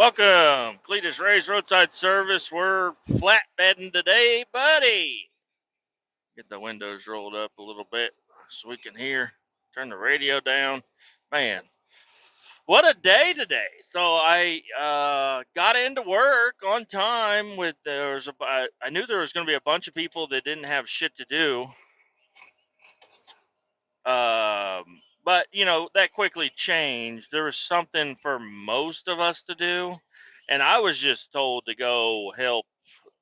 Welcome, Kletus Ray's Roadside Service. We're flatbedding today, buddy. Get the windows rolled up a little bit so we can hear. Turn the radio down. Man, what a day today. So I got into work on time. I knew there was going to be a bunch of people that didn't have shit to do. But that quickly changed. There was something for most of us to do, and I was just told to go help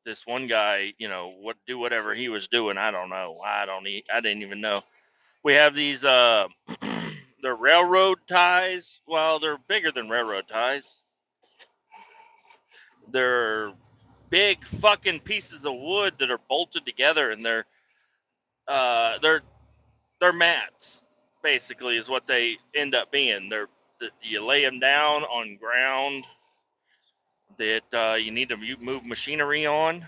this one guy, do whatever he was doing. I don't know. I didn't even know. We have these they're railroad ties. Well, they're bigger than railroad ties. They're big fucking pieces of wood that are bolted together, and they're mats. Basically, is what they end up being. You lay them down on ground that you need to move machinery on.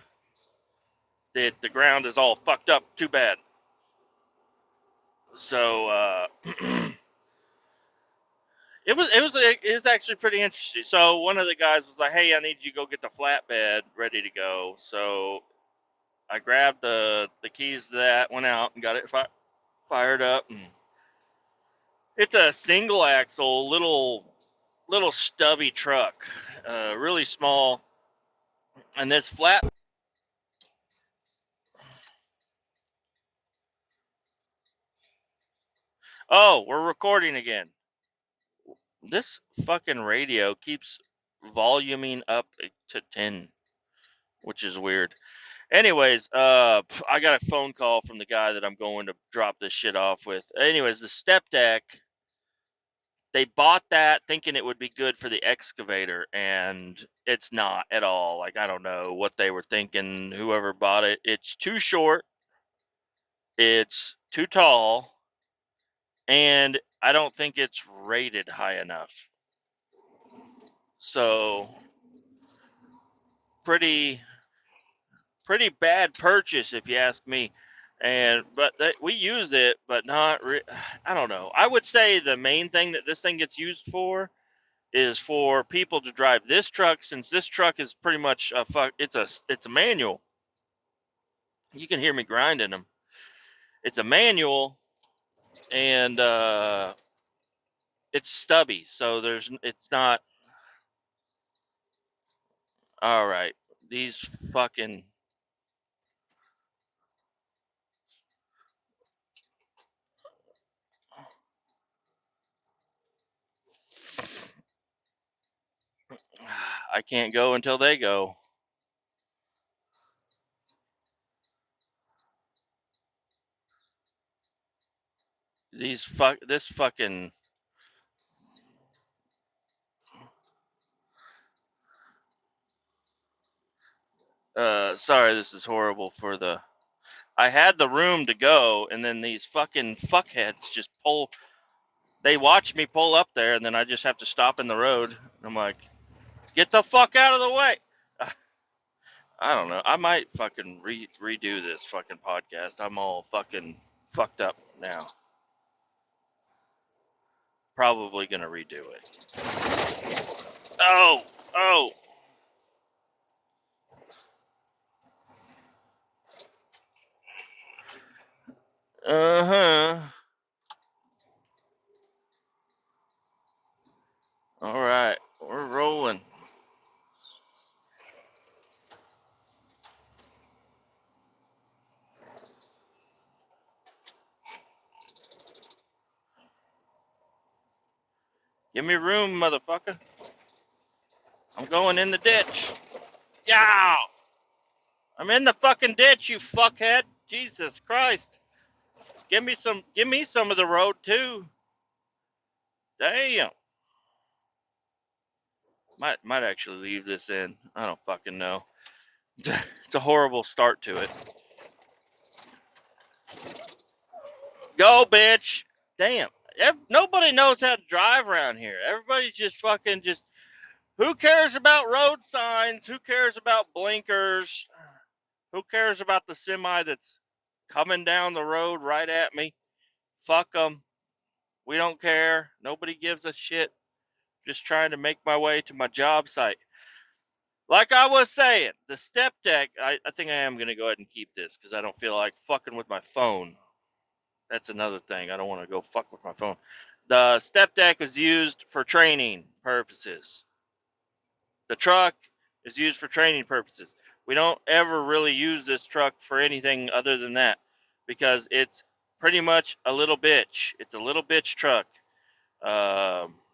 That the ground is all fucked up too bad. So it was actually pretty interesting. So one of the guys was like, "Hey, I need you to go get the flatbed ready to go." So I grabbed the keys to that, went out and got it fired up. And it's a single axle, little stubby truck, really small. And this flat. Oh, we're recording again. This fucking radio keeps voluming up to 10, which is weird. Anyways, I got a phone call from the guy that I'm going to drop this shit off with. Anyways, the step deck, they bought that thinking it would be good for the excavator, and it's not at all. Like, I don't know what they were thinking, whoever bought it. It's too short, it's too tall, and I don't think it's rated high enough. So, pretty bad purchase if you ask me. But we used it, but not. I don't know. I would say the main thing that this thing gets used for is for people to drive this truck, since this truck is pretty much a fuck. It's a manual. You can hear me grinding them. It's a manual, and it's stubby, so it's not. All right, these fucking. I can't go until they go. This fucking. Sorry, this is horrible for the. I had the room to go, and then these fucking fuckheads just pull. They watch me pull up there, and then I just have to stop in the road. I'm like, get the fuck out of the way. I don't know. I might fucking redo this fucking podcast. I'm all fucking fucked up now. Probably gonna redo it. Oh, oh. Uh huh. All right, we're rolling. Give me room, motherfucker. I'm going in the ditch. Yeah. I'm in the fucking ditch, you fuckhead. Jesus Christ. Give me some of the road too. Damn. Might actually leave this in. I don't fucking know. It's a horrible start to it. Go, bitch. Damn. Nobody knows how to drive around here. Everybody's just fucking just. Who cares about road signs? Who cares about blinkers? Who cares about the semi that's coming down the road right at me? Fuck them. We don't care. Nobody gives a shit. just trying to make my way to my job site. Like I was saying, the step deck, I think I am going to go ahead and keep this because I don't feel like fucking with my phone. That's another thing. I don't want to go fuck with my phone. The step deck is used for training purposes. The truck is used for training purposes. We don't ever really use this truck for anything other than that because it's pretty much a little bitch. It's a little bitch truck.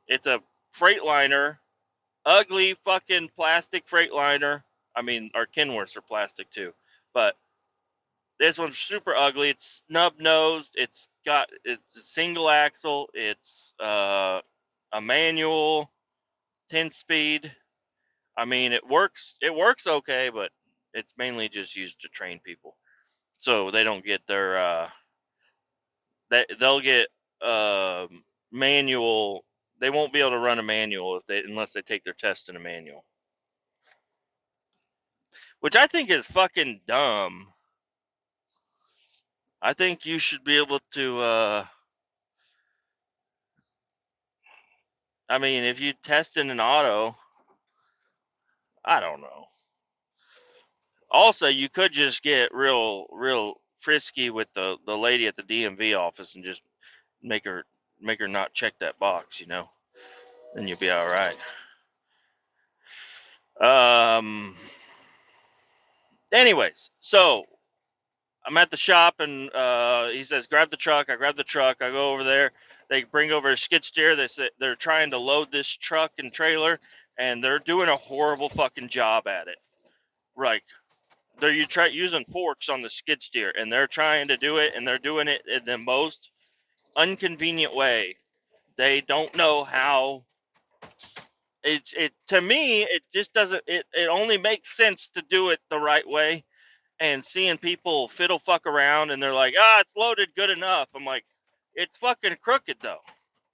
It's a Freightliner, ugly fucking plastic Freightliner. I mean, our Kenworths are plastic too, but this one's super ugly. It's snub nosed. It's a single axle. It's a manual, 10 speed. I mean, it works. It works okay, but it's mainly just used to train people, so they don't get their they'll get manual. They won't be able to run a manual unless they take their test in a manual, which I think is fucking dumb. I think you should be able to. I mean, if you test in an auto, I don't know. Also, you could just get real frisky with the lady at the DMV office and just make her not check that box, then you'll be all right. Anyways, so I'm at the shop and he says, grab the truck. I grab the truck. I go over there. They bring over a skid steer. They say they're trying to load this truck and trailer, and they're doing a horrible fucking job at it. Like, they're using forks on the skid steer, and they're trying to do it, and they're doing it in the most inconvenient way. They don't know how. It to me, it just doesn't. It only makes sense to do it the right way. And seeing people fiddle fuck around, and they're like, it's loaded good enough. I'm like, it's fucking crooked though.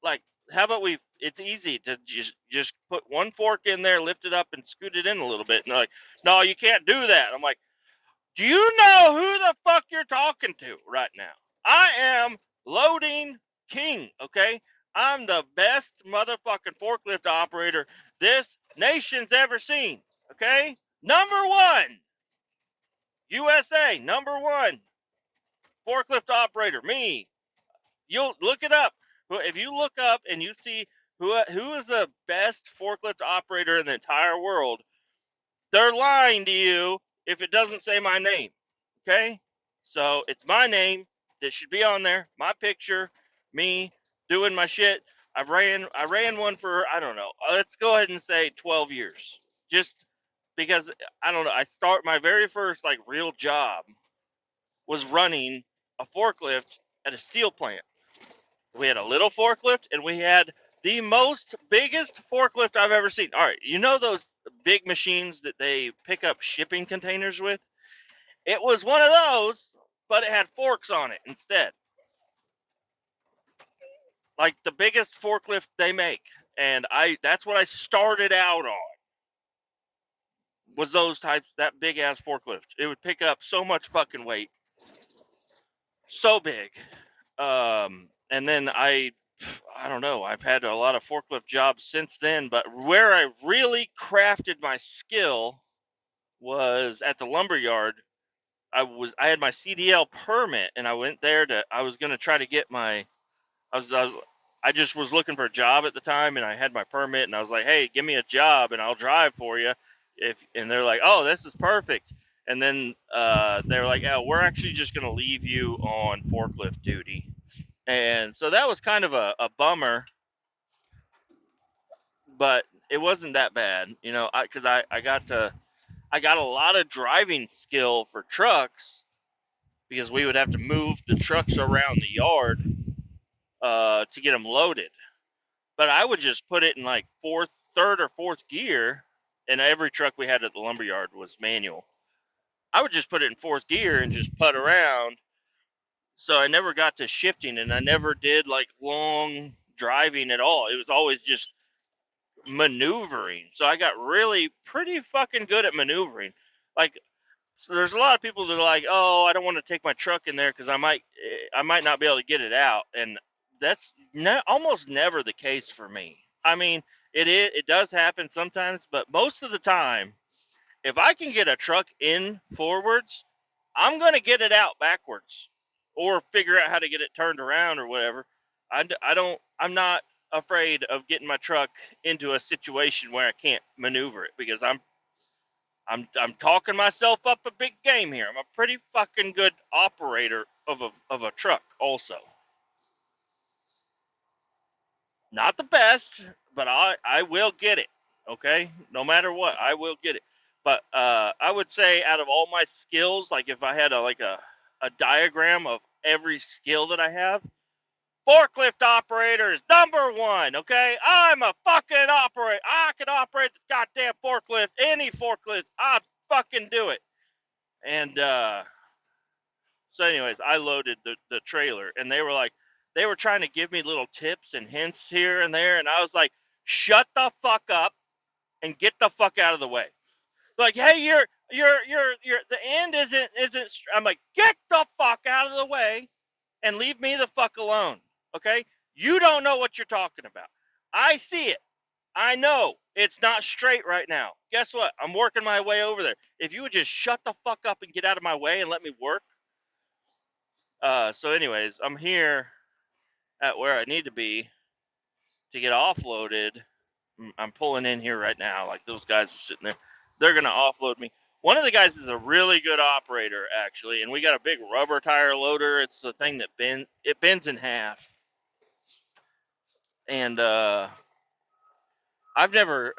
Like, how about it's easy to just put one fork in there, lift it up, and scoot it in a little bit. And they're like, no, you can't do that. I'm like, do you know who the fuck you're talking to right now? I am loading king, okay? I'm the best motherfucking forklift operator this nation's ever seen, okay? Number one, USA, number one forklift operator, me. You'll look it up. If you look up and you see who is the best forklift operator in the entire world, they're lying to you if it doesn't say my name. Okay? So it's my name that should be on there, my picture, me doing my shit. I ran one for, I don't know, let's go ahead and say 12 years. Just because, I don't know, my very first like real job was running a forklift at a steel plant. We had a little forklift, and we had the biggest forklift I've ever seen. All right, you know those big machines that they pick up shipping containers with? It was one of those, but it had forks on it instead. Like the biggest forklift they make. And that's what I started out on. Was that big ass forklift. It would pick up so much fucking weight. So big. And then I don't know, I've had a lot of forklift jobs since then, but where I really crafted my skill was at the lumber yard. I had my CDL permit, and I went there I was going to try to get I just was looking for a job at the time, and I had my permit, and I was like, hey, give me a job and I'll drive for you. And they're like, oh, this is perfect. And then they're like, oh, we're actually just going to leave you on forklift duty. And so that was kind of a bummer, but it wasn't that bad, because I got a lot of driving skill for trucks, because we would have to move the trucks around the yard to get them loaded. But I would just put it in like third or fourth gear, and every truck we had at the lumberyard was manual. I would just put it in fourth gear and just putt around. So I never got to shifting, and I never did like long driving at all. It was always just maneuvering. So I got really pretty fucking good at maneuvering. Like, so there's a lot of people that are like, oh, I don't want to take my truck in there because I might not be able to get it out. And that's almost never the case for me. I mean, It does happen sometimes, but most of the time, if I can get a truck in forwards, I'm going to get it out backwards or figure out how to get it turned around or whatever. I'm not afraid of getting my truck into a situation where I can't maneuver it because I'm talking myself up a big game here. I'm a pretty fucking good operator of a truck also. Not the best, but I will get it. Okay, no matter what, I will get it. But I would say out of all my skills, like if I had a diagram of every skill that I have, forklift operator is number one. Okay, I'm a fucking operator. I can operate the goddamn forklift, any forklift. I fucking do it. And so, anyways, I loaded the trailer, and they were trying to give me little tips and hints here and there, and I was like, shut the fuck up and get the fuck out of the way. Like, hey, the end isn't. I'm like, get the fuck out of the way and leave me the fuck alone. Okay, you don't know what you're talking about. I see it. I know it's not straight right now. Guess what? I'm working my way over there. If you would just shut the fuck up and get out of my way and let me work. So anyways, I'm here at where I need to be to get offloaded. I'm pulling in here right now. Like those guys are sitting there. They're going to offload me. One of the guys is a really good operator, actually, and we got a big rubber tire loader. It's the thing that bends in half. And I've never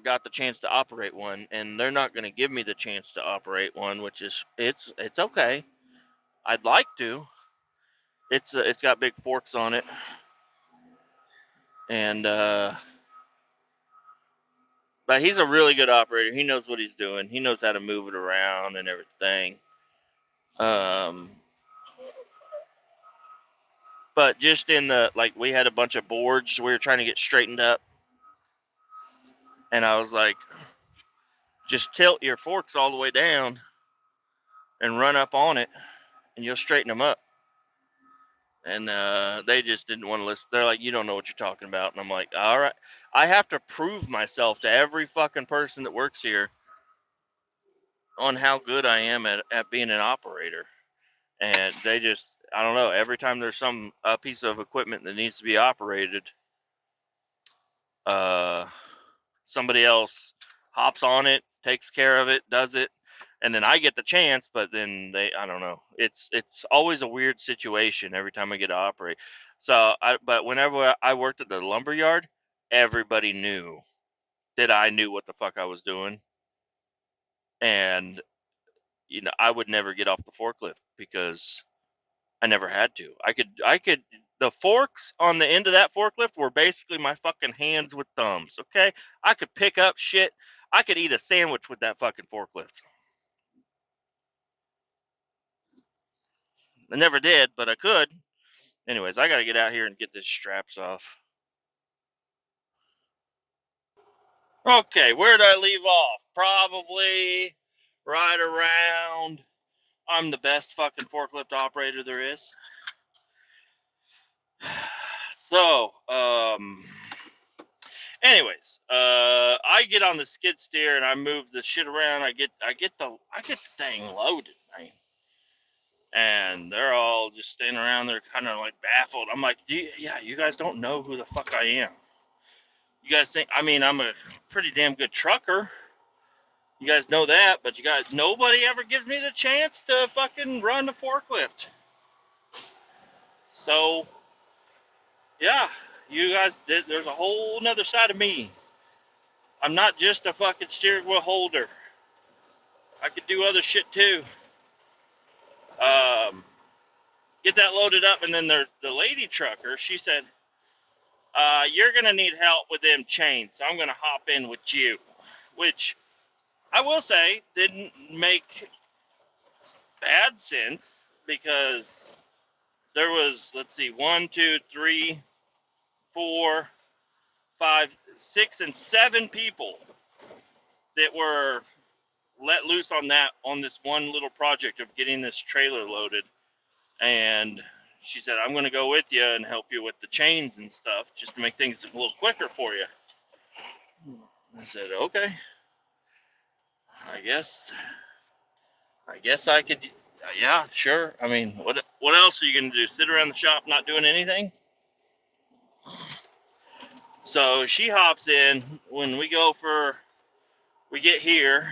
got the chance to operate one, and they're not going to give me the chance to operate one, which is it's okay. I'd like to. It's got big forks on it, and but he's a really good operator. He knows what he's doing. He knows how to move it around and everything. But just in we had a bunch of boards we were trying to get straightened up, and I was like, just tilt your forks all the way down and run up on it, and you'll straighten them up. And they just didn't want to listen. They're like, you don't know what you're talking about. And I'm like, all right. I have to prove myself to every fucking person that works here on how good I am at being an operator. And they just, I don't know, every time there's a piece of equipment that needs to be operated, somebody else hops on it, takes care of it, does it, and then I get the chance, but then I don't know. It's always a weird situation every time I get to operate. But whenever I worked at the lumber yard, everybody knew that I knew what the fuck I was doing, and I would never get off the forklift because I never had to. I could. The forks on the end of that forklift were basically my fucking hands with thumbs. Okay, I could pick up shit. I could eat a sandwich with that fucking forklift. I never did, but I could. Anyways, I got to get out here and get these straps off. Okay, where did I leave off? Probably right around I'm the best fucking forklift operator there is. So, anyways, I get on the skid steer and I move the shit around. I get the thing loaded, man. And they're all just standing around there kind of like baffled. I'm like, you guys don't know who the fuck I am. You guys think, I mean, I'm a pretty damn good trucker. You guys know that, but nobody ever gives me the chance to fucking run the forklift. So, yeah, you guys, there's a whole nother side of me. I'm not just a fucking steering wheel holder. I could do other shit too. Get that loaded up, and then there's the lady trucker. She said, you're going to need help with them chains, so I'm going to hop in with you. Which, I will say, didn't make bad sense, because there was, let's see, 1, 2, 3, 4, 5, 6, and 7 people that were let loose on this one little project of getting this trailer loaded. And she said, I'm going to go with you and help you with the chains and stuff just to make things a little quicker for you. I said, okay, I guess, I guess I could, yeah, sure. I mean, what else are you gonna do? Sit around the shop not doing anything? So she hops in when we get here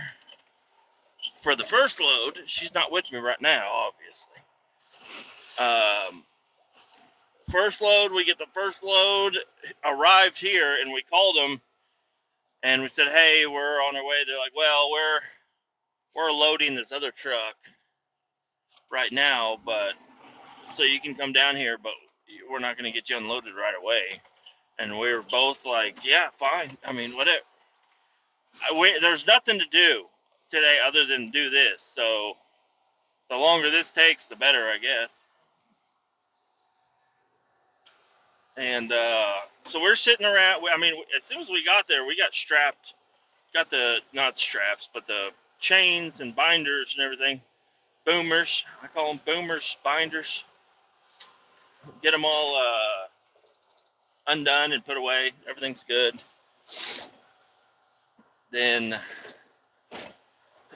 for the first load. She's not with me right now, obviously. Um, First load, we get the first load, arrived here, and we called them, and we said, hey, we're on our way. They're like, well, we're loading this other truck right now, but so you can come down here, but we're not going to get you unloaded right away. And we were both like, yeah, fine. I mean, whatever. There's nothing to do today other than do this. So the longer this takes, the better, I guess. And so we're sitting around. I mean, as soon as we got there, we got strapped. Got the, not straps, but the chains and binders and everything. Boomers. I call them boomers, binders. Get them all undone and put away. Everything's good. Then,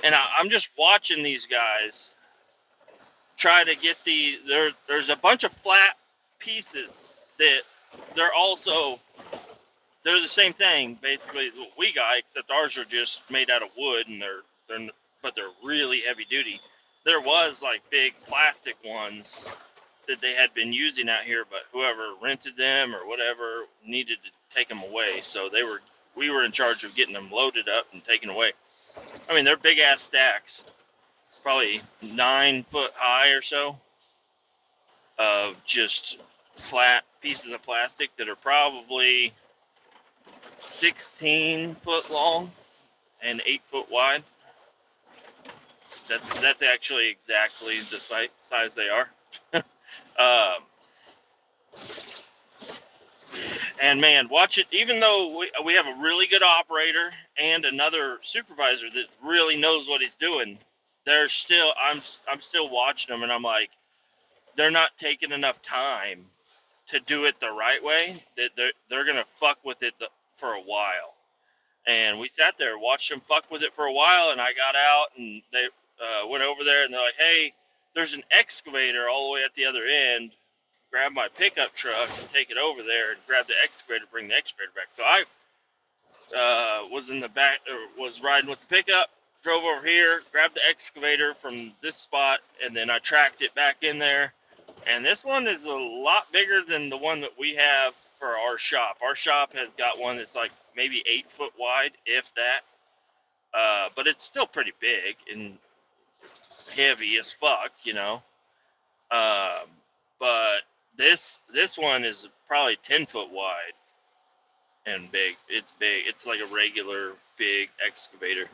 and I'm just watching these guys try to get there's a bunch of flat pieces that they're the same thing basically as what we got, except ours are just made out of wood, and they're really heavy duty. There was like big plastic ones that they had been using out here, but whoever rented them or whatever needed to take them away, so we were in charge of getting them loaded up and taken away. I mean, they're big ass stacks, probably 9 foot high or so, of just flat pieces of plastic that are probably 16 foot long and 8 foot wide. That's actually exactly the size they are. um, and man, watch it. Even though we have a really good operator and another supervisor that really knows what he's doing, I'm still watching them, and I'm like, they're not taking enough time to do it the right way. That they're gonna fuck with it for a while. And we sat there, watched them fuck with it for a while, and I got out, and they went over there, and they're like, hey, there's an excavator all the way at the other end. Grab my pickup truck and take it over there, and grab the excavator, bring the excavator back. So I was in the back, was riding with the pickup, drove over here, grabbed the excavator from this spot, and then I tracked it back in there. And this one is a lot bigger than the one that we have for our shop. Our shop has got one that's like maybe 8 foot wide, if that. But it's still pretty big and heavy as fuck, you know. But this one is probably 10 foot wide and big. It's big. It's like a regular big excavator.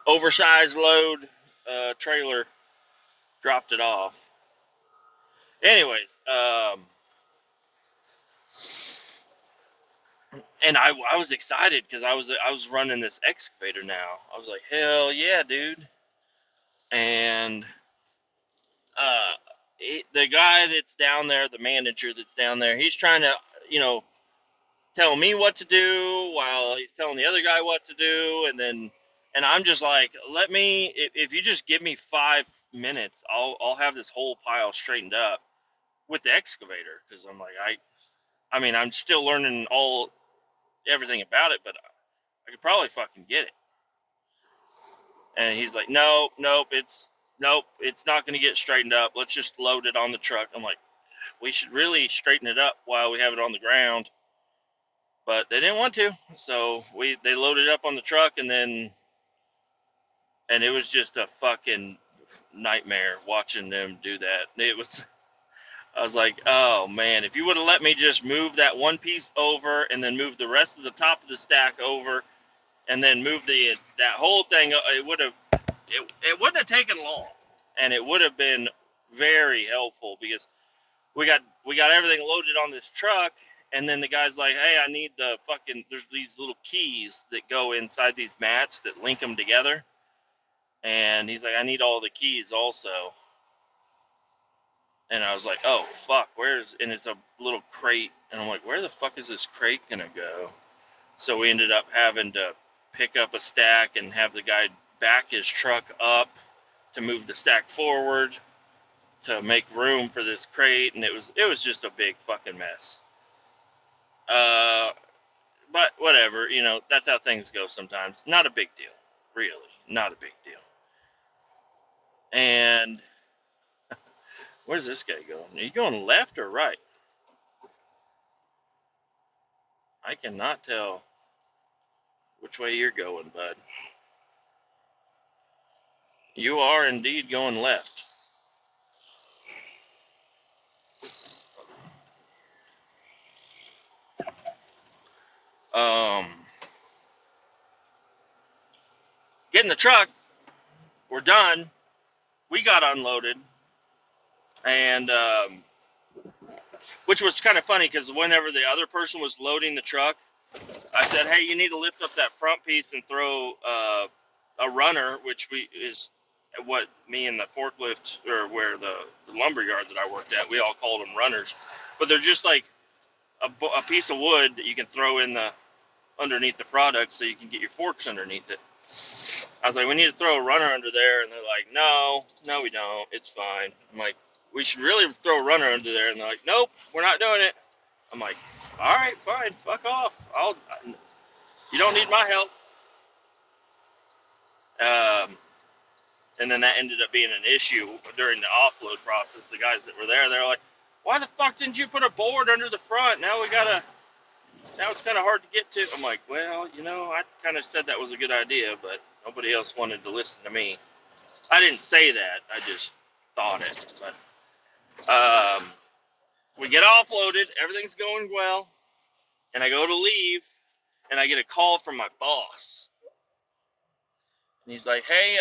Oversized load trailer dropped it off. Anyways, and I was excited because I was running this excavator now. I was like, hell yeah, dude. And the guy that's down there, the manager that's down there, he's trying to, tell me what to do while he's telling the other guy what to do, and I'm just like, if you just give me 5 minutes, I'll have this whole pile straightened up with the excavator, because I'm like, I mean, I'm still learning everything about it, but I could probably fucking get it. And he's like, nope, it's not going to get straightened up. Let's just load it on the truck. I'm like, we should really straighten it up while we have it on the ground. But they didn't want to, so they loaded it up on the truck, and it was just a fucking nightmare watching them do that. I was like, oh man, if you would have let me just move that one piece over and then move the rest of the top of the stack over and then move that whole thing, it wouldn't have taken long, and it would have been very helpful, because we got everything loaded on this truck, and then the guy's like, hey, I need there's these little keys that go inside these mats that link them together, and he's like, I need all the keys also. And I was like, oh, fuck, and it's a little crate. And I'm like, where the fuck is this crate going to go? So we ended up having to pick up a stack and have the guy back his truck up to move the stack forward to make room for this crate, and it was just a big fucking mess. But whatever, that's how things go sometimes. Not a big deal, really, not a big deal. And where's this guy going? Are you going left or right? I cannot tell which way you're going, bud. You are indeed going left. Get in the truck. We're done. We got unloaded. And, which was kind of funny because whenever the other person was loading the truck, I said, hey, you need to lift up that front piece and throw a runner, which is what me and the forklift, or where the lumber yard that I worked at, we all called them runners. But they're just like a piece of wood that you can throw in underneath the product so you can get your forks underneath it. I was like, we need to throw a runner under there. And they're like, no, we don't. It's fine. I'm like, we should really throw a runner under there. And they're like, nope, we're not doing it. I'm like, all right, fine, fuck off. You don't need my help. And then that ended up being an issue during the offload process. The guys that were there, they're like, why the fuck didn't you put a board under the front? Now it's kind of hard to get to. I'm like, well, I kind of said that was a good idea, but nobody else wanted to listen to me. I didn't say that. I just thought it. But we get offloaded. Everything's going well. And I go to leave, and I get a call from my boss. And he's like, hey,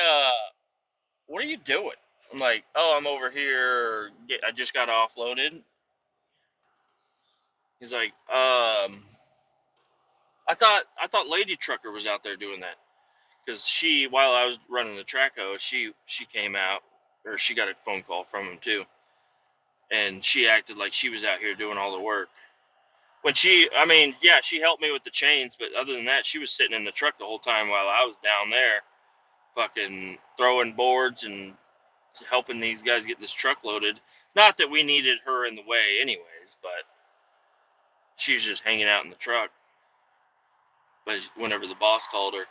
what are you doing? I'm like, oh, I'm over here. I just got offloaded. He's like, I thought Lady Trucker was out there doing that. Because while I was running the track hose, she came out, or she got a phone call from him too. And she acted like she was out here doing all the work. When she helped me with the chains, but other than that, she was sitting in the truck the whole time while I was down there fucking throwing boards and helping these guys get this truck loaded. Not that we needed her in the way anyways, but she was just hanging out in the truck. But whenever the boss called her,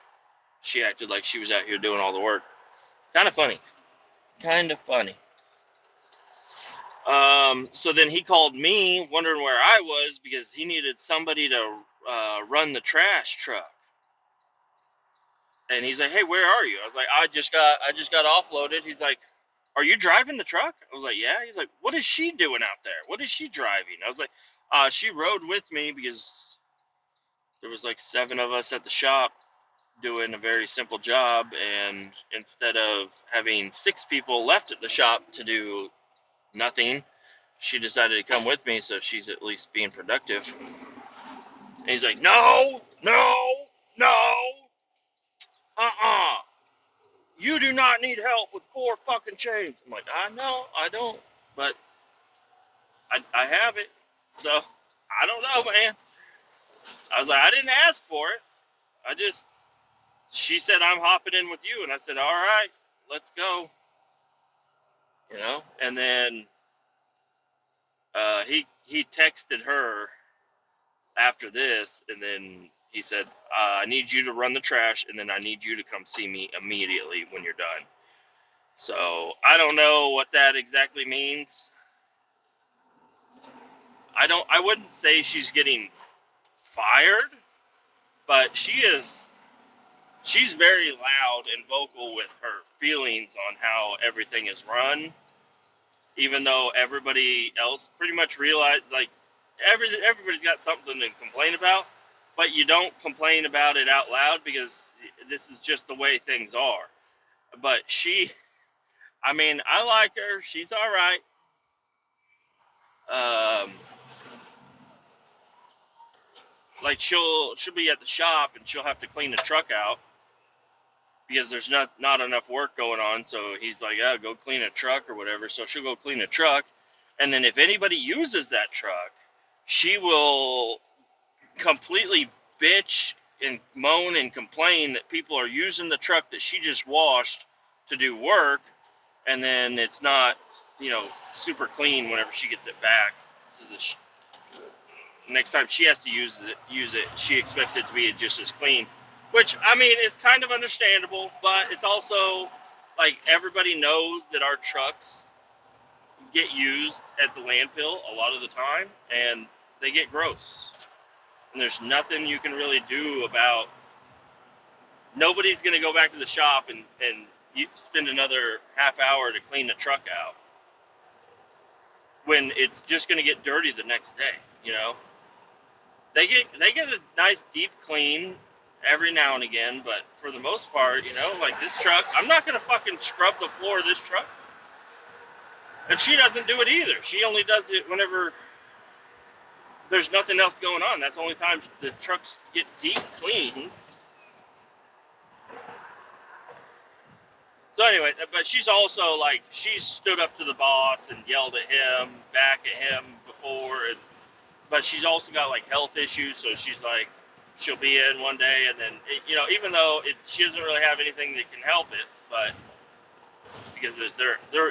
she acted like she was out here doing all the work. Kind of funny. So then he called me wondering where I was because he needed somebody to run the trash truck. And he's like, hey, where are you? I was like, I just got offloaded. He's like, are you driving the truck? I was like, yeah. He's like, what is she doing out there? What is she driving? I was like, she rode with me because there was like 7 of us at the shop doing a very simple job. And instead of having 6 people left at the shop to do nothing, she decided to come with me, so she's at least being productive. And he's like, no, you do not need help with 4 fucking chains. I'm like, I know, I don't, but I have it, so I don't know, man. I was like, I didn't ask for it. She said, I'm hopping in with you, and I said, all right, let's go. And then he texted her after this, and then he said, I need you to run the trash, and then I need you to come see me immediately when you're done. So I don't know what that exactly means. I wouldn't say she's getting fired, but she's very loud and vocal with her feelings on how everything is run, even though everybody else pretty much realized, like, everybody's got something to complain about, but you don't complain about it out loud because this is just the way things are. But I like her. She's all right. Like she'll be at the shop and she'll have to clean the truck out because there's not enough work going on. So he's like, oh, go clean a truck or whatever. So she'll go clean a truck. And then if anybody uses that truck, she will completely bitch and moan and complain that people are using the truck that she just washed to do work, and then it's not, super clean whenever she gets it back. So next time she has to use it, she expects it to be just as clean. Which, I mean, it's kind of understandable, but it's also like everybody knows that our trucks get used at the landfill a lot of the time, and they get gross. And there's nothing you can really do about. Nobody's going to go back to the shop and you spend another half hour to clean the truck out when it's just going to get dirty the next day. They get a nice deep clean every now and again, but for the most part, like this truck, I'm not going to fucking scrub the floor of this truck. And she doesn't do it either. She only does it whenever there's nothing else going on. That's the only time the trucks get deep clean. So anyway, but she's also like, she's stood up to the boss and yelled at him, back at him before, but she's also got like health issues, so she's like, she'll be in one day, and then, even though she doesn't really have anything that can help it, but because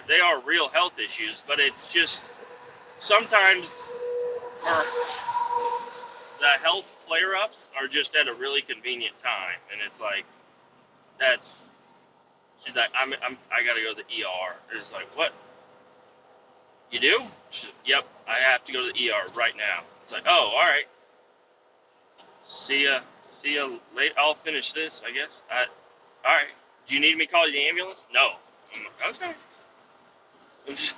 they are real health issues, but it's just sometimes the health flare-ups are just at a really convenient time, and it's like, she's like, I gotta go to the ER. And it's like, what? You do? She's like, yep, I have to go to the ER right now. It's like, oh, all right. See ya late. I'll finish this, I guess. All right. Do you need me to call the ambulance? No. I'm like,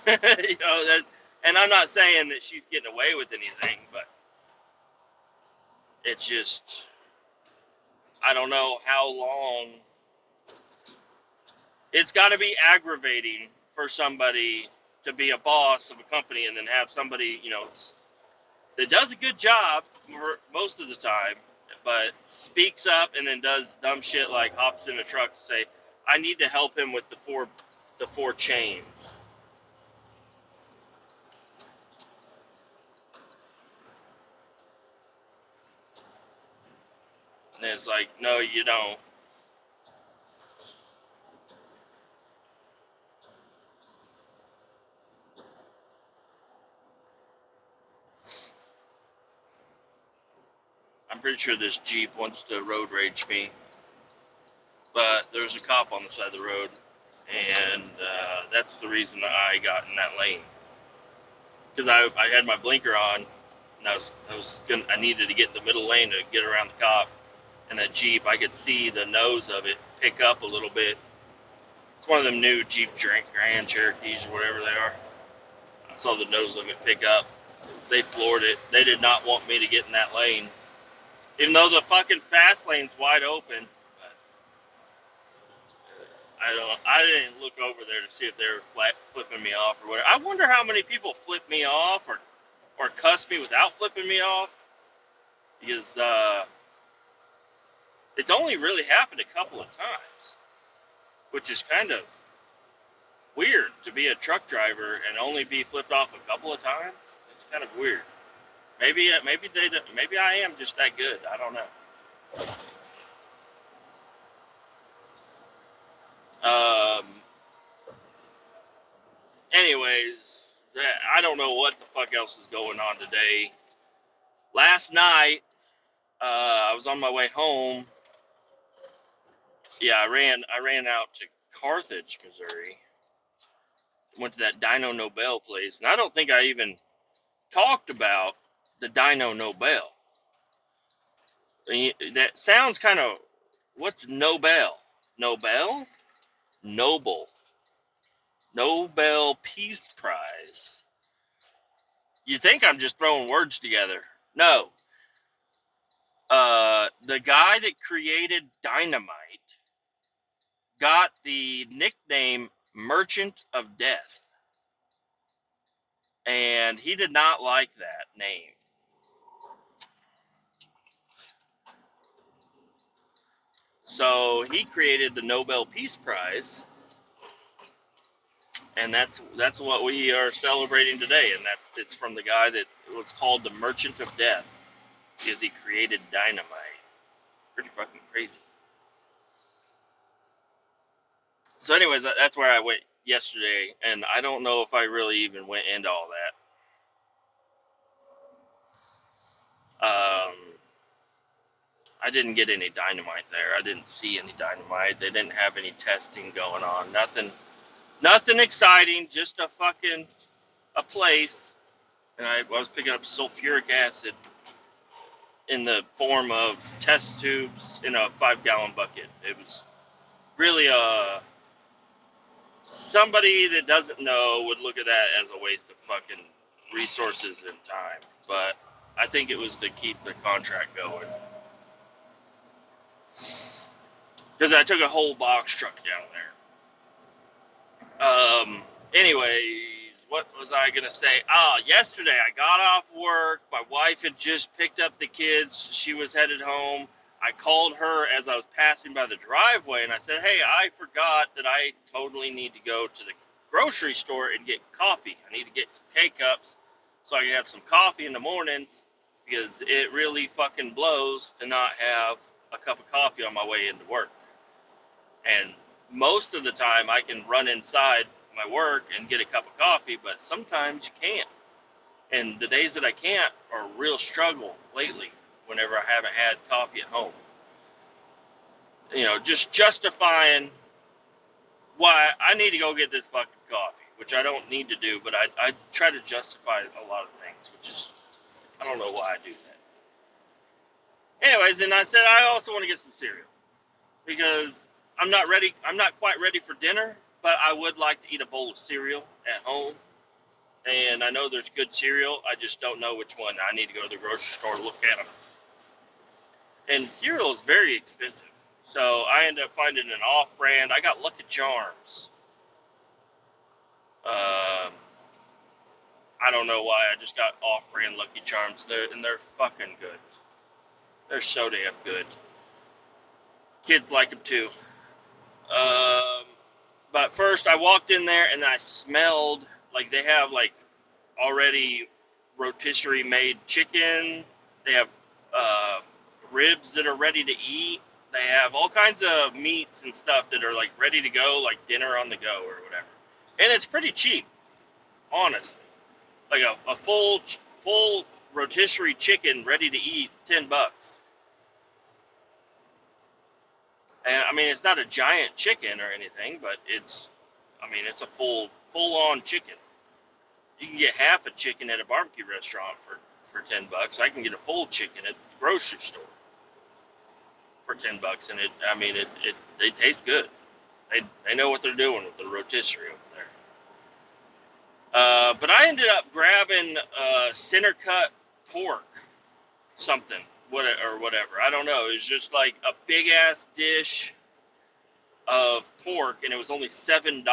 okay. And I'm not saying that she's getting away with anything, but it's just, I don't know how long. It's got to be aggravating for somebody to be a boss of a company and then have somebody, that does a good job most of the time, but speaks up and then does dumb shit like hops in a truck to say, I need to help him with the four chains. And it's like, no, you don't. I'm pretty sure this Jeep wants to road rage me. But there's a cop on the side of the road, and that's the reason I got in that lane. Because I had my blinker on, and I needed to get in the middle lane to get around the cop. And that Jeep, I could see the nose of it pick up a little bit. It's one of them new Jeep Grand Cherokees or whatever they are. I saw the nose of it pick up. They floored it. They did not want me to get in that lane. Even though the fucking fast lane's wide open. I didn't look over there to see if they were flipping me off or whatever. I wonder how many people flip me off or cuss me without flipping me off. Because it's only really happened a couple of times. Which is kind of weird to be a truck driver and only be flipped off a couple of times. It's kind of weird. Maybe I am just that good. I don't know. Anyways, I don't know what the fuck else is going on today. Last night, I was on my way home. Yeah, I ran out to Carthage, Missouri. Went to that Dino Nobel place, and I don't think I even talked about the Dino Nobel. That sounds kind of, what's Nobel? Nobel? Noble. Nobel Peace Prize. You think I'm just throwing words together. No. The guy that created dynamite got the nickname Merchant of Death. And he did not like that name. So he created the Nobel Peace Prize. And that's what we are celebrating today, and it's from the guy that was called the Merchant of Death, because he created dynamite. Pretty fucking crazy. So, anyways, that's where I went yesterday, and I don't know if I really even went into all that. I didn't get any dynamite there. I didn't see any dynamite. They didn't have any testing going on. Nothing exciting. Just a place. And I was picking up sulfuric acid in the form of test tubes in a 5-gallon bucket. It was really somebody that doesn't know would look at that as a waste of fucking resources and time. But I think it was to keep the contract going. Because I took a whole box truck down there. Anyways, what was I going to say? Yesterday I got off work. My wife had just picked up the kids. She was headed home. I called her as I was passing by the driveway, and I said, hey, I forgot that I totally need to go to the grocery store and get coffee. I need to get some K-Cups so I can have some coffee in the mornings, because it really fucking blows to not have a cup of coffee on my way into work. And most of the time I can run inside my work and get a cup of coffee, but sometimes you can't. And the days that I can't are a real struggle lately whenever I haven't had coffee at home. You know, just justifying why I need to go get this fucking coffee, which I don't need to do, but I try to justify a lot of things, which is, I don't know why I do that. Anyways, and I said I also want to get some cereal, because I'm not quite ready for dinner, but I would like to eat a bowl of cereal at home. And I know there's good cereal. I just don't know which one. I need to go to the grocery store and look at them. And cereal is very expensive. So I ended up finding an off-brand. I got Lucky Charms. I don't know why. I just got off-brand Lucky Charms. They're fucking good. They're so damn good. Kids like them too. But first I walked in there and I smelled like they have like already rotisserie made chicken. They have ribs that are ready to eat. They have all kinds of meats and stuff that are like ready to go, like dinner on the go or whatever. And it's pretty cheap, honestly. Like a full rotisserie chicken ready to eat, $10. And I mean, it's not a giant chicken or anything, but it's a full-on chicken. You can get half a chicken at a barbecue restaurant for $10. I can get a full chicken at the grocery store for $10, and they taste good. They know what they're doing with the rotisserie over there. But I ended up grabbing center cut pork, something, whatever. I don't know. It was just like a big ass dish of pork, and it was only $7. And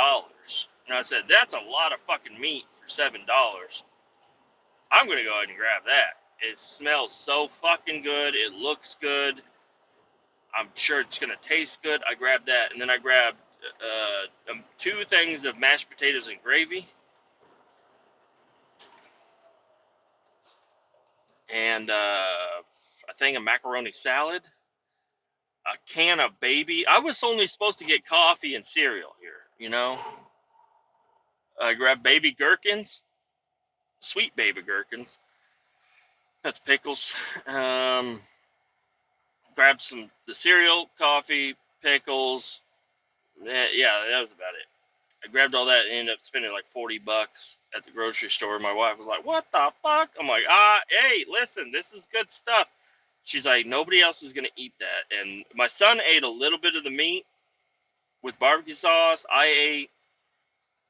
I said, that's a lot of fucking meat for $7. I'm gonna go ahead and grab that. It smells so fucking good. It looks good. I'm sure it's gonna taste good. I grabbed that, and then I grabbed 2 things of mashed potatoes and gravy, and a thing of macaroni salad, a can of baby. I was only supposed to get coffee and cereal here, you know. I grabbed baby gherkins, sweet baby gherkins. That's pickles. Grabbed the cereal, coffee, pickles. Yeah, that was about it. I grabbed all that and ended up spending like $40 at the grocery store. My wife was like, what the fuck? I'm like, hey, listen, this is good stuff. She's like, nobody else is going to eat that. And my son ate a little bit of the meat with barbecue sauce. I ate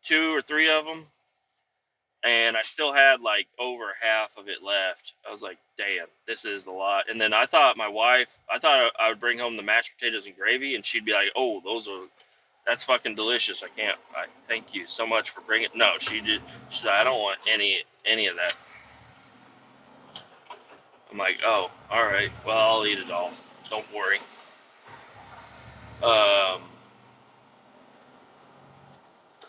2 or 3 of them. And I still had like over half of it left. I was like, damn, this is a lot. And then I thought I would bring home the mashed potatoes and gravy, and she'd be like, oh, that's fucking delicious. I thank you so much for bringing it. No, she said, I don't want any of that. I'm like, oh, all right, well, I'll eat it all. Don't worry.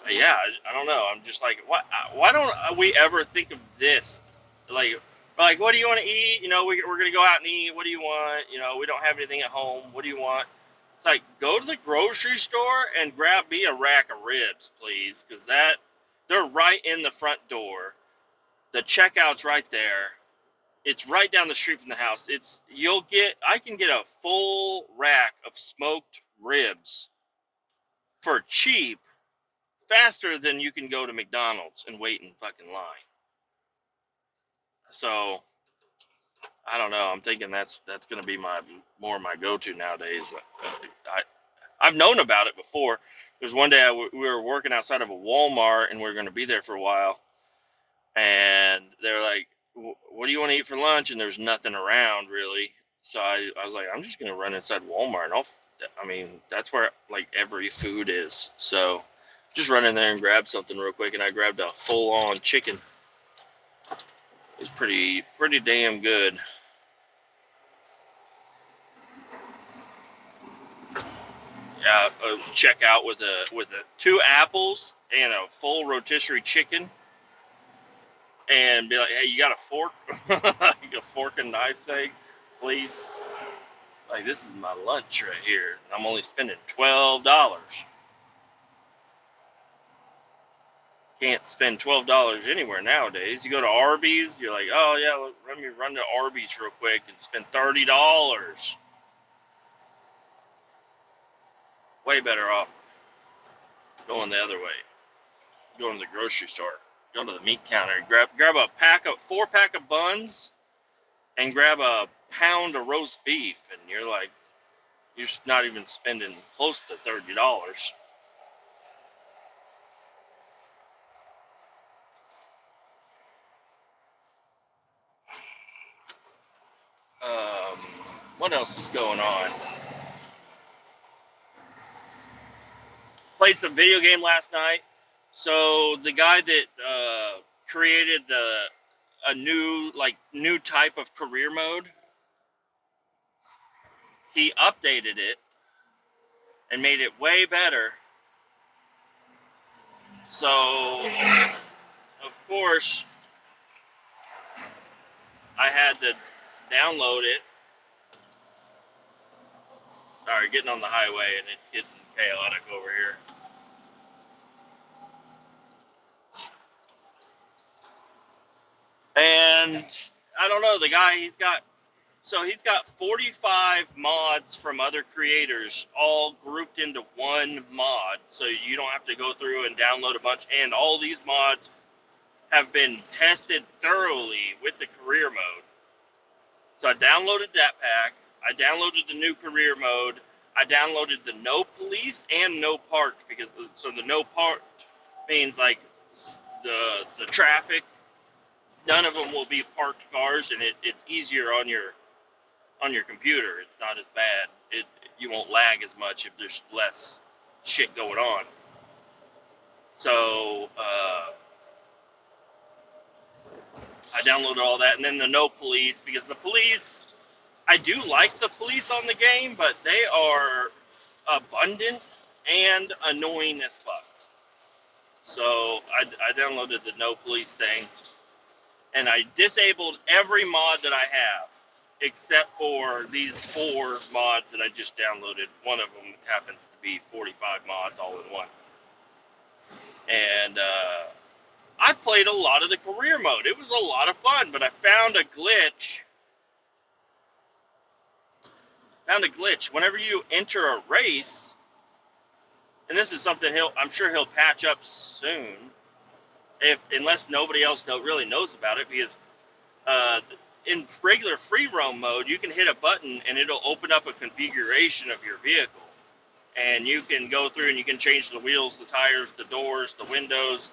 Yeah, I don't know. I'm just like, why don't we ever think of this? Like, Like, what do you want to eat? You know, we're going to go out and eat. What do you want? You know, we don't have anything at home. What do you want? It's like, go to the grocery store and grab me a rack of ribs, please, because they're right in the front door. The checkout's right there. It's right down the street from the house. I can get a full rack of smoked ribs for cheap, faster than you can go to McDonald's and wait in fucking line. So I don't know. I'm thinking that's going to be more my go-to nowadays. I've known about it before. There's one day we were working outside of a Walmart and we were going to be there for a while, and they're like, "What do you want to eat for lunch?" And there's nothing around really, so I was like, "I'm just going to run inside Walmart, and that's where like every food is." So just run in there and grab something real quick, and I grabbed a full-on chicken. It's pretty damn good. Yeah, check out with a 2 apples and a full rotisserie chicken, and be like, "Hey, you got a fork? Like a fork and knife thing, please?" Like, this is my lunch right here. I'm only spending $12. Can't spend $12 anywhere nowadays. You go to Arby's, you're like, "Oh yeah, let me run to Arby's real quick and spend $30." Way better off going the other way. Going to the grocery store. Go to the meat counter. Grab a 4-pack of buns and grab a pound of roast beef, and you're like, you're not even spending close to $30. What else is going on? Played some video game last night. So the guy that created a new type of career mode, he updated it and made it way better. So of course I had to download it. Sorry, getting on the highway and it's getting chaotic over here. And I don't know, the guy, he's got 45 mods from other creators all grouped into one mod, so you don't have to go through and download a bunch. And all these mods have been tested thoroughly with the career mode. So I downloaded that pack. I downloaded the new career mode. I downloaded the no police and no parked, because so the no parked means like the traffic. None of them will be parked cars, and it's easier on your computer. It's not as bad. You won't lag as much if there's less shit going on. So I downloaded all that, and then the no police, because the police, I do like the police on the game, but they are abundant and annoying as fuck. So I downloaded the no police thing, and I disabled every mod that I have, except for these 4 mods that I just downloaded. One of them happens to be 45 mods all in one. And I played a lot of the career mode. It was a lot of fun, but I found a glitch. Whenever you enter a race, and this is something I'm sure he'll patch up soon, unless nobody else really knows about it, because in regular free roam mode, you can hit a button and it'll open up a configuration of your vehicle. And you can go through and you can change the wheels, the tires, the doors, the windows,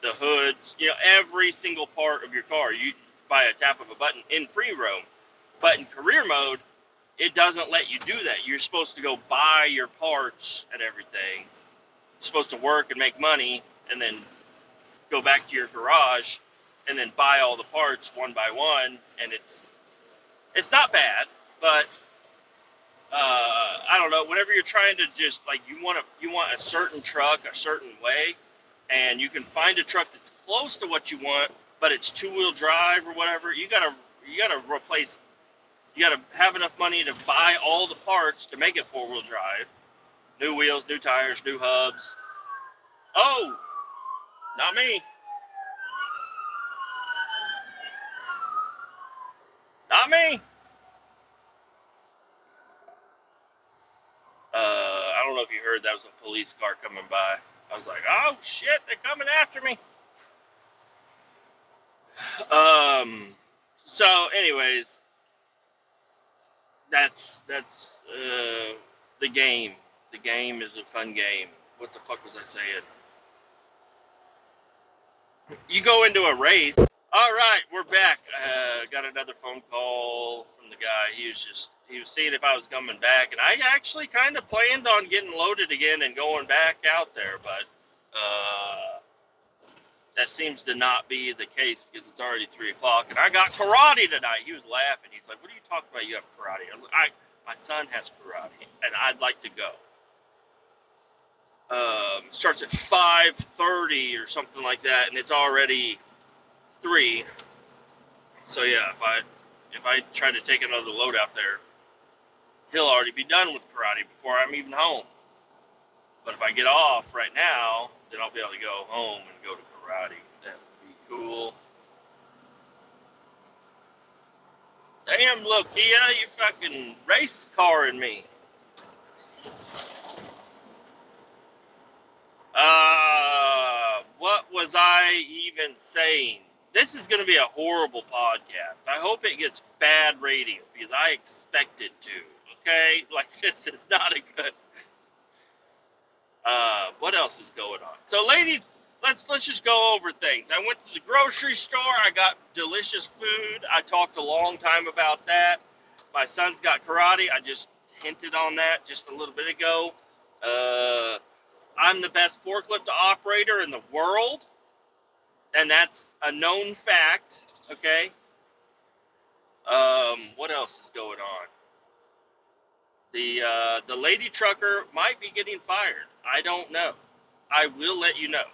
the hoods, every single part of your car, you by a tap of a button in free roam. But in career mode, it doesn't let you do that. You're supposed to go buy your parts and everything. You're supposed to work and make money and then go back to your garage and then buy all the parts one by one, and it's not bad, but I don't know. Whenever you're trying to just like you want a certain truck a certain way, and you can find a truck that's close to what you want, but it's two-wheel drive or whatever, you gotta replace. You gotta have enough money to buy all the parts to make it four-wheel drive. New wheels, new tires, new hubs. Oh, not me. Not me. I don't know if you heard that was a police car coming by. I was like, oh shit, they're coming after me. So anyways, that's the game. The game is a fun game. What the fuck was I saying? You go into a race. All right, we're back. Got another phone call from the guy. He was seeing if I was coming back, and I actually kind of planned on getting loaded again and going back out there, but that seems to not be the case because it's already 3 o'clock, and I got karate tonight. He was laughing. He's like, "What are you talking about? You have karate?" My son has karate, and I'd like to go. Starts at 5:30 or something like that, and it's already 3. So yeah, if I try to take another load out there, he'll already be done with karate before I'm even home. But if I get off right now, then I'll be able to go home and go to karate. That would be cool. Damn, look, Kia, you fucking race carring me. What was I even saying? This is going to be a horrible podcast. I hope it gets bad rating because I expect it to. Okay, like this is not a good. What else is going on? So, lady, let's just go over things. I went to the grocery store. I got delicious food. I talked a long time about that. My son's got karate. I just hinted on that just a little bit ago. I'm the best forklift operator in the world, and that's a known fact. Okay. What else is going on? The lady trucker might be getting fired. I don't know. I will let you know.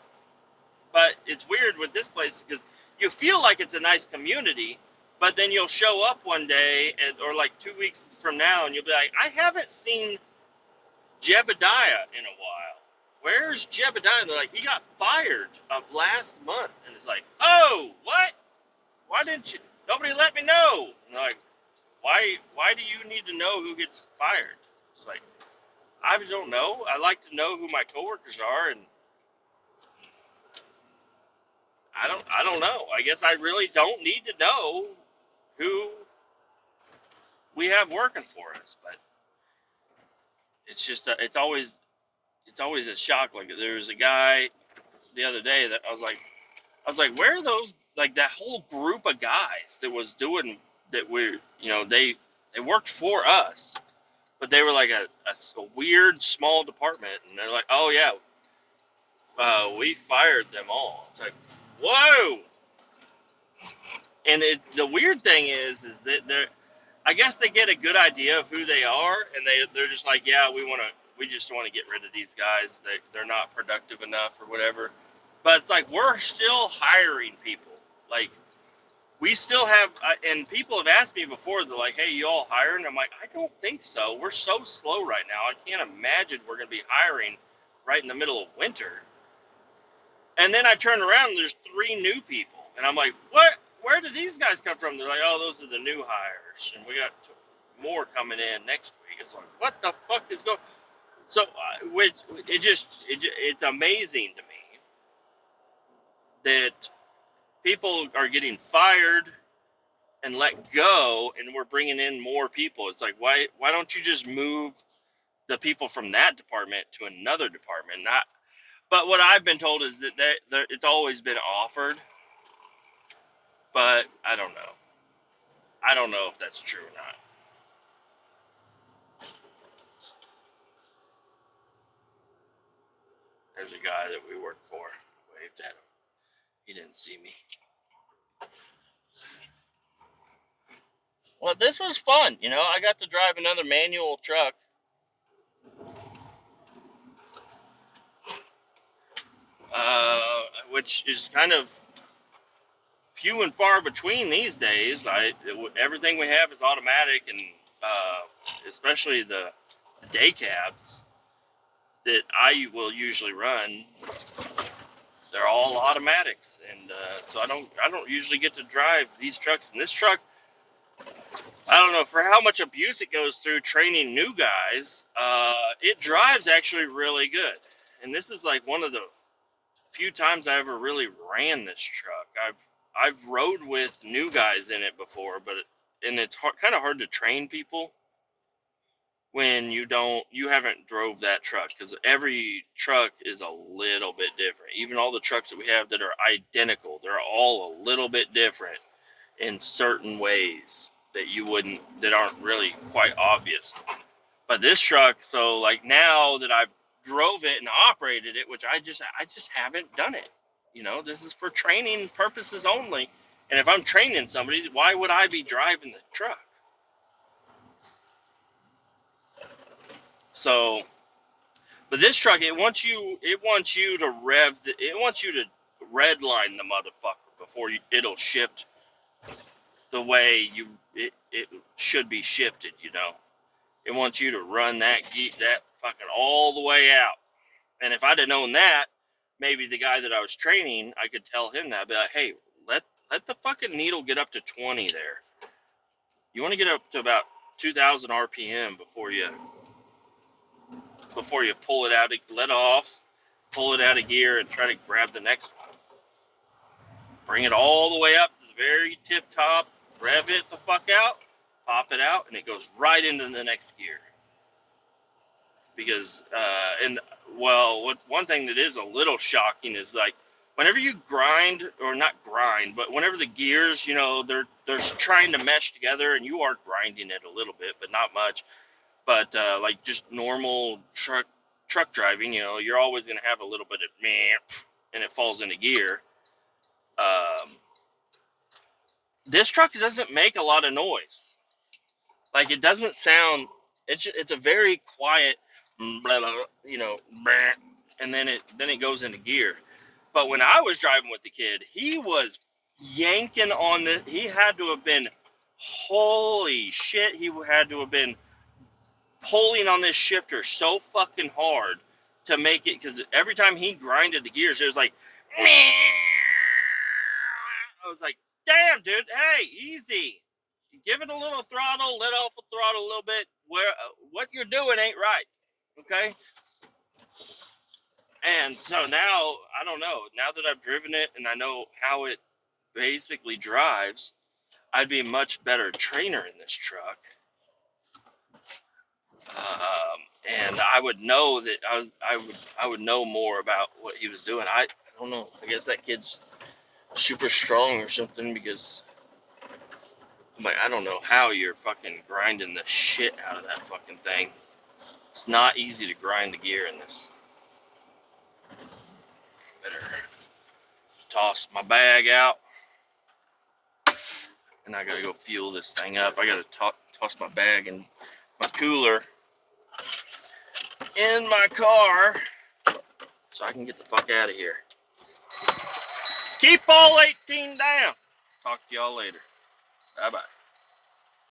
But it's weird with this place because you feel like it's a nice community, but then you'll show up one day or like 2 weeks from now, and you'll be like, I haven't seen Jebediah in a while. Where's Jebediah? And they're like, he got fired last month. And it's like, oh, what? Why didn't you? Nobody let me know. And they're like, why do you need to know who gets fired? It's like, I don't know. I like to know who my coworkers are, and I don't know. I guess I really don't need to know who we have working for us, but it's just it's always a shock. Like there was a guy the other day that I was like, where are those, like that whole group of guys that was doing that they worked for us, but they were like a weird small department, and they're like, oh yeah, we fired them all. It's like, whoa. And the weird thing is that I guess they get a good idea of who they are, and they're just like, yeah, we just want to get rid of these guys. They're not productive enough or whatever. But it's like we're still hiring people. Like we still have, and people have asked me before. They're like, hey, you all hiring? I'm like, I don't think so. We're so slow right now. I can't imagine we're going to be hiring right in the middle of winter. And then I turn around and there's 3 new people, and I'm like, what? Where did these guys come from? They're like, oh, those are the new hires, and we got more coming in next week. It's like, what the fuck is going? So, it's amazing to me that people are getting fired and let go, and we're bringing in more people. It's like, why don't you just move the people from that department to another department? But what I've been told is that it's always been offered. But I don't know. I don't know if that's true or not. There's a guy that we worked for. Waved at him. He didn't see me. Well, this was fun. I got to drive another manual truck. Which is kind of few and far between these days. Everything we have is automatic, and especially the day cabs that I will usually run, they're all automatics, and so I don't usually get to drive these trucks. And this truck, I don't know for how much abuse it goes through training new guys. It drives actually really good, and this is like one of the few times I ever really ran this truck. I've rode with new guys in it before, and it's kind of hard to train people when you haven't drove that truck, because every truck is a little bit different. Even all the trucks that we have that are identical, they're all a little bit different in certain ways that aren't really quite obvious. But this truck, so like now that I've drove it and operated it, which I just haven't done it. This is for training purposes only. And if I'm training somebody, why would I be driving the truck? So, but this truck, it wants you to red line the motherfucker before it'll shift the way it should be shifted. It wants you to run that fucking all the way out. And if I'd have known that, maybe the guy that I was training, I could tell him that. I'd be like, hey, let the fucking needle get up to 20 there. You want to get up to about 2,000 RPM before you pull it out, let off, pull it out of gear, and try to grab the next one. Bring it all the way up to the very tip top, rev it the fuck out, pop it out, and it goes right into the next gear. Because, one thing that is a little shocking is like, whenever you grind, or not grind, but whenever the gears, they're trying to mesh together, and you are grinding it a little bit, but not much. But like just normal truck driving, you're always going to have a little bit of meh, and it falls into gear. This truck doesn't make a lot of noise. Like, it doesn't sound. It's a very quiet, blah, blah, blah, and then it goes into gear. But when I was driving with the kid, he was yanking on the. He had to have been, holy shit! He had to have been pulling on this shifter so fucking hard to make it, because every time he grinded the gears, it was like, I was like, damn, dude, hey, easy. Give it a little throttle, let off the throttle a little bit. What you're doing ain't right, okay? And so now, I don't know, now that I've driven it and I know how it basically drives, I'd be a much better trainer in this truck. And I would know that I would know more about what he was doing. I don't know. I guess that kid's super strong or something, because I'm like, I don't know how you're fucking grinding the shit out of that fucking thing. It's not easy to grind the gear in this. Better toss my bag out, and I gotta go fuel this thing up. I gotta toss my bag and my cooler in my car so I can get the fuck out of here. Keep all 18 down. Talk to y'all later. Bye-bye.